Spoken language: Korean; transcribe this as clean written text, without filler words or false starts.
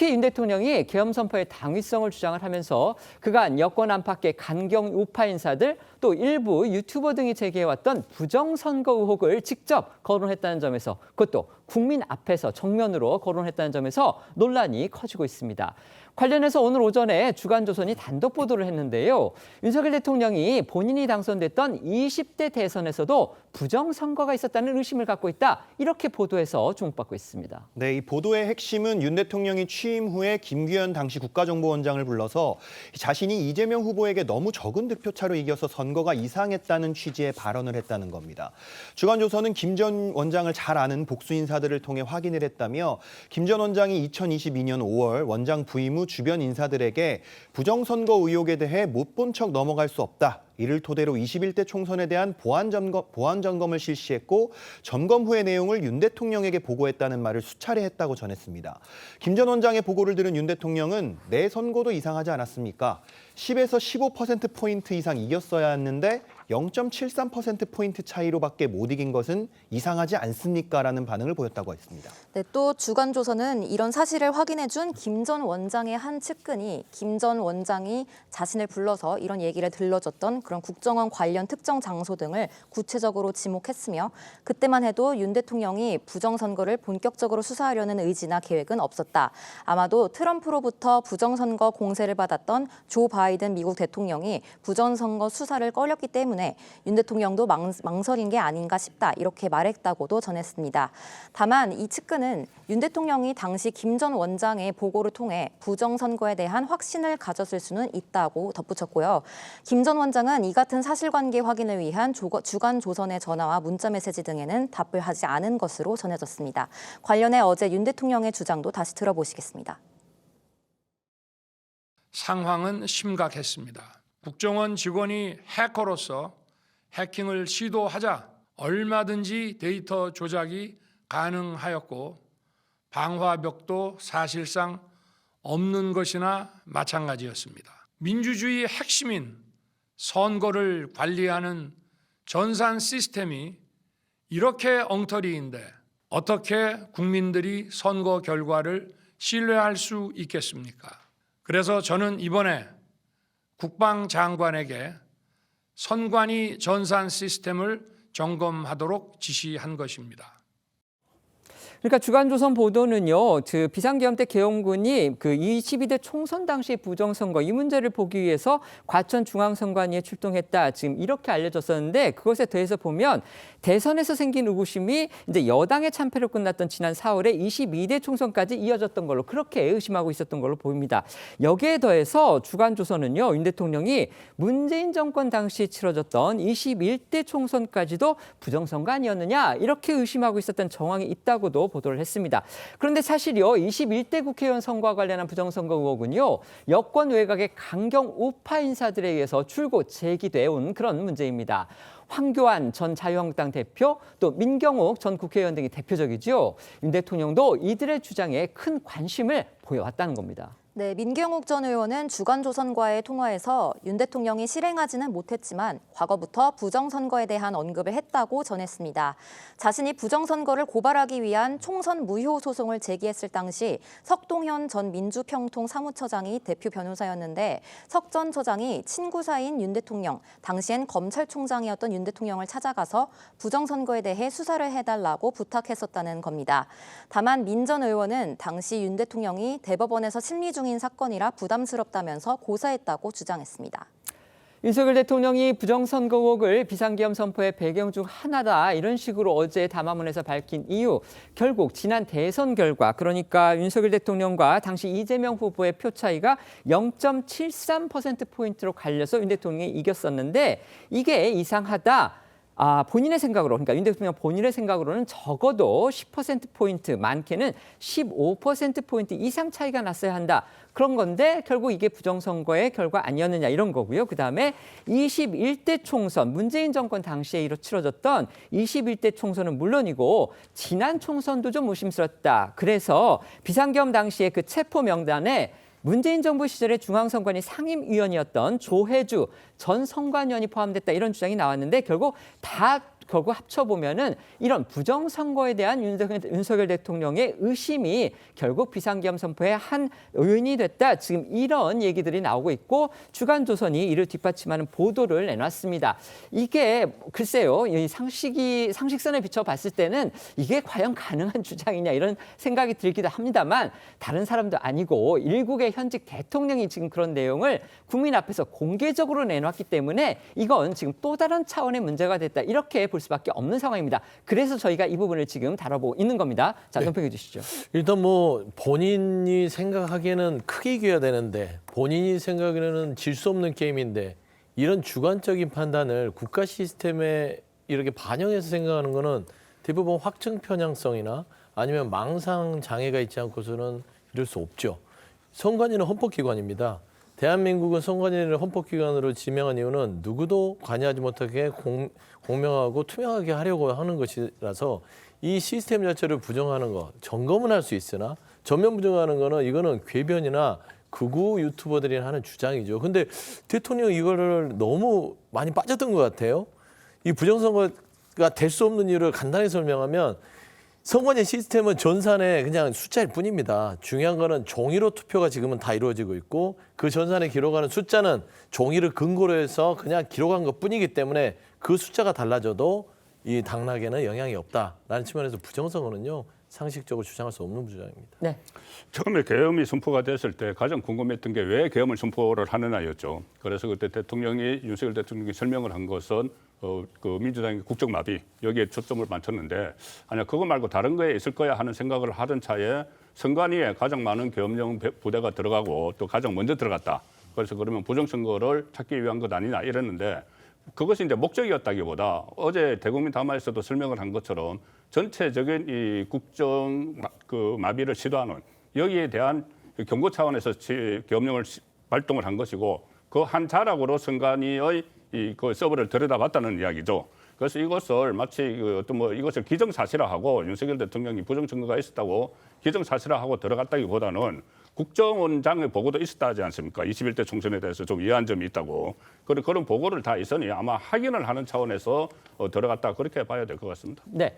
특히 윤 대통령이 계엄 선포의 당위성을 주장을 하면서 그간 여권 안팎의 강경 우파 인사들 또 일부 유튜버 등이 제기해왔던 부정선거 의혹을 직접 거론했다는 점에서 그것도 국민 앞에서 정면으로 거론했다는 점에서 논란이 커지고 있습니다. 관련해서 오늘 오전에 주간조선이 단독 보도를 했는데요. 윤석열 대통령이 본인이 당선됐던 20대 대선에서도 부정선거가 있었다는 의심을 갖고 있다. 이렇게 보도해서 주목받고 있습니다. 네, 이 보도의 핵심은 윤 대통령이 취임 후에 김규현 당시 국가정보원장을 불러서 자신이 이재명 후보에게 너무 적은 득표차로 이겨서 선거가 이상했다는 취지의 발언을 했다는 겁니다. 주간조선은 김 전 원장을 잘 아는 복수 인사들을 통해 확인을 했다며 김 전 원장이 2022년 5월 원장 부임 후 주변 인사들에게 부정선거 의혹에 대해 못 본 척 넘어갈 수 없다. 이를 토대로 21대 총선에 대한 보안 점검을 실시했고 점검 후의 내용을 윤 대통령에게 보고했다는 말을 수차례 했다고 전했습니다. 김 전 원장의 보고를 들은 윤 대통령은 내 선거도 이상하지 않았습니까? 10에서 15%포인트 이상 이겼어야 했는데 0.73%포인트 차이로밖에 못 이긴 것은 이상하지 않습니까? 라는 반응을 보였다고 했습니다. 네, 또 주간조선은 이런 사실을 확인해준 김 전 원장의 한 측근이 김 전 원장이 자신을 불러서 이런 얘기를 들려줬던 그런 국정원 관련 특정 장소 등을 구체적으로 지목했으며 그때만 해도 윤 대통령이 부정선거를 본격적으로 수사하려는 의지나 계획은 없었다. 아마도 트럼프로부터 부정선거 공세를 받았던 조 바이든 미국 대통령이 부정선거 수사를 꺼렸기 때문에 윤 대통령도 망설인 게 아닌가 싶다. 이렇게 말했다고도 전했습니다. 다만 이 측근은 윤 대통령이 당시 김 전 원장의 보고를 통해 부정선거에 대한 확신을 가졌을 수는 있다고 덧붙였고요. 김 전 원장은 이 같은 사실관계 확인을 위한 주간조선의 전화와 문자메시지 등에는 답을 하지 않은 것으로 전해졌습니다. 관련해 어제 윤 대통령의 주장도 다시 들어보시겠습니다. 상황은 심각했습니다. 국정원 직원이 해커로서 해킹을 시도하자 얼마든지 데이터 조작이 가능하였고 방화벽도 사실상 없는 것이나 마찬가지였습니다. 민주주의의 핵심인 선거를 관리하는 전산 시스템이 이렇게 엉터리인데 어떻게 국민들이 선거 결과를 신뢰할 수 있겠습니까? 그래서 저는 이번에 국방장관에게 선관위 전산 시스템을 점검하도록 지시한 것입니다. 그러니까 주간조선 보도는요, 비상계엄 때 계엄군이 22대 총선 당시 부정선거 이 문제를 보기 위해서 과천중앙선관위에 출동했다. 지금 이렇게 알려졌었는데 그것에 대해서 보면 대선에서 생긴 의구심이 이제 여당의 참패로 끝났던 지난 4월에 22대 총선까지 이어졌던 걸로 그렇게 의심하고 있었던 걸로 보입니다. 여기에 더해서 주간조선은요, 윤 대통령이 문재인 정권 당시 치러졌던 21대 총선까지도 부정선거 아니었느냐 이렇게 의심하고 있었던 정황이 있다고도 보도를 했습니다. 그런데 사실요, 21대 국회의원 선거와 관련한 부정선거 의혹은요, 여권 외곽의 강경 우파 인사들에 의해서 줄곧 제기돼 온 그런 문제입니다. 황교안 전 자유한국당 대표, 또 민경욱 전 국회의원 등이 대표적이죠. 윤 대통령도 이들의 주장에 큰 관심을 보여왔다는 겁니다. 네, 민경욱 전 의원은 주간조선과의 통화에서 윤 대통령이 실행하지는 못했지만 과거부터 부정선거에 대한 언급을 했다고 전했습니다. 자신이 부정선거를 고발하기 위한 총선 무효 소송을 제기했을 당시 석동현 전 민주평통 사무처장이 대표 변호사였는데 석 전 처장이 친구 사이인 윤 대통령, 당시엔 검찰총장이었던 윤 대통령을 찾아가서 부정선거에 대해 수사를 해달라고 부탁했었다는 겁니다. 다만 민 전 의원은 당시 윤 대통령이 대법원에서 심리 중인 사건이라 부담스럽다면서 고사했다고 주장했습니다. 윤석열 대통령이 부정선거 의혹을 비상계엄 선포의 배경 중 하나다 이런 식으로 어제 담화문에서 밝힌 이유, 결국 지난 대선 결과 그러니까 윤석열 대통령과 당시 이재명 후보의 표 차이가 0.73%포인트로 갈려서 윤 대통령이 이겼었는데 이게 이상하다. 본인의 생각으로, 그러니까 윤 대통령 본인의 생각으로는 적어도 10%포인트, 많게는 15%포인트 이상 차이가 났어야 한다. 그런 건데 결국 이게 부정선거의 결과 아니었느냐 이런 거고요. 그다음에 21대 총선, 문재인 정권 당시에 치러졌던 21대 총선은 물론이고 지난 총선도 좀 의심스럽다. 그래서 비상계엄 당시에 그 체포 명단에 문재인 정부 시절에 중앙선관위 상임위원이었던 조혜주 전 선관위원이 포함됐다 이런 주장이 나왔는데 결국 다 결국 합쳐보면은 이런 부정선거에 대한 윤석열 대통령의 의심이 결국 비상계엄 선포의 한 요인이 됐다. 지금 이런 얘기들이 나오고 있고 주간조선이 이를 뒷받침하는 보도를 내놨습니다. 이게 글쎄요, 이 상식선에 비춰봤을 때는 이게 과연 가능한 주장이냐 이런 생각이 들기도 합니다만 다른 사람도 아니고 일국의 현직 대통령이 지금 그런 내용을 국민 앞에서 공개적으로 내놨기 때문에 이건 지금 또 다른 차원의 문제가 됐다. 이렇게 볼 수밖에 없는 상황입니다. 그래서 저희가 이 부분을 지금 다뤄보고 있는 겁니다. 자, 논평해 주시죠. 일단 뭐 본인이 생각하기에는 크게 이겨야 되는데 본인이 생각에는 질 수 없는 게임인데 이런 주관적인 판단을 국가 시스템에 이렇게 반영해서 생각하는 거는 대부분 확증 편향성이나 아니면 망상 장애가 있지 않고서는 이럴 수 없죠. 선관위는 헌법기관입니다. 대한민국은 선관위를 헌법기관으로 지명한 이유는 누구도 관여하지 못하게 공명하고 투명하게 하려고 하는 것이라서 이 시스템 자체를 부정하는 거 점검은 할 수 있으나 전면 부정하는 거는 이거는 궤변이나 극우 유튜버들이 하는 주장이죠. 근데 대통령이 이거를 너무 많이 빠졌던 것 같아요. 이 부정선거가 될 수 없는 이유를 간단히 설명하면 선관위 시스템은 전산에 그냥 숫자일 뿐입니다. 중요한 거는 종이로 투표가 지금은 다 이루어지고 있고 그 전산에 기록하는 숫자는 종이를 근거로 해서 그냥 기록한 것뿐이기 때문에 그 숫자가 달라져도 이 당락에는 영향이 없다라는 측면에서 부정선거는요. 상식적으로 주장할 수 없는 주장입니다. 네. 처음에 계엄이 선포가 됐을 때 가장 궁금했던 게 왜 계엄을 선포를 하느냐였죠. 그래서 그때 윤석열 대통령이 설명을 한 것은 그 민주당의 국정마비 여기에 초점을 맞췄는데 아니야 그거 말고 다른 거에 있을 거야 하는 생각을 하던 차에 선관위에 가장 많은 계엄령 부대가 들어가고 또 가장 먼저 들어갔다. 그래서 그러면 부정선거를 찾기 위한 것 아니냐 이랬는데 그것이 이제 목적이었다기보다 어제 대국민 담화에서도 설명을 한 것처럼 전체적인 이 국정 마비를 시도하는 여기에 대한 경고 차원에서 계엄령을 발동을 한 것이고 그 한 자락으로 선관위의 그 서버를 들여다봤다는 이야기죠. 그래서 이것을 마치 이것을 기정사실화하고 윤석열 대통령이 부정선거가 있었다고 기정사실화하고 들어갔다기보다는 국정원장의 보고도 있었다 하지 않습니까? 21대 총선에 대해서 좀 이해한 점이 있다고. 그런 보고를 다 있으니 아마 확인을 하는 차원에서 들어갔다 그렇게 봐야 될 것 같습니다. 네.